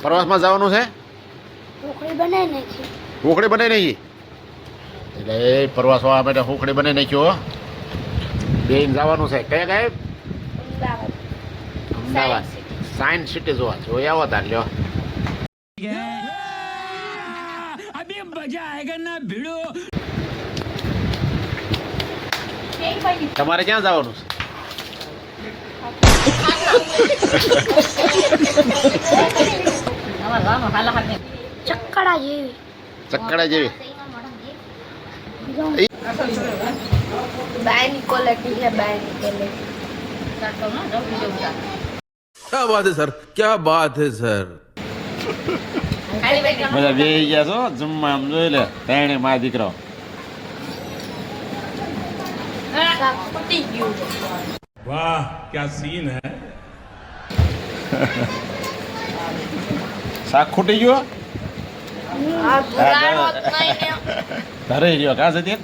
પ્રવાસમાં જવાનું છે ઢોકળી બનાવી નાખી. હુકડી બનાવી નાખી એટલે એ પ્રવાસવા માટે હુકડી બનાવી નાખ્યો બેન જવાનું છે કયા કયા અમદાવાદ. અમદાવાદ સાયન્સ સિટી જોઈ આવો તાર લ્યો अभी मजा आएगा ना भिड़ो. તમારે ક્યાં જવાનું છે ચક્કડા જેવી. ચક્કડા જેવી બાયની ક્વોલિટી છે, બાયની ક્વોલિટી. क्या बात है सर, क्या बात है सर. બધા બેસી ગયા છો જમવા આમ જોઈ લે ત્રણે મા દીકરો શાક ફૂટી ગયું. वाह क्या सीन है. શાક ખૂટી ગયો આ ભરાણો જ નહીં ને. ધરે રહ્યો કાં છે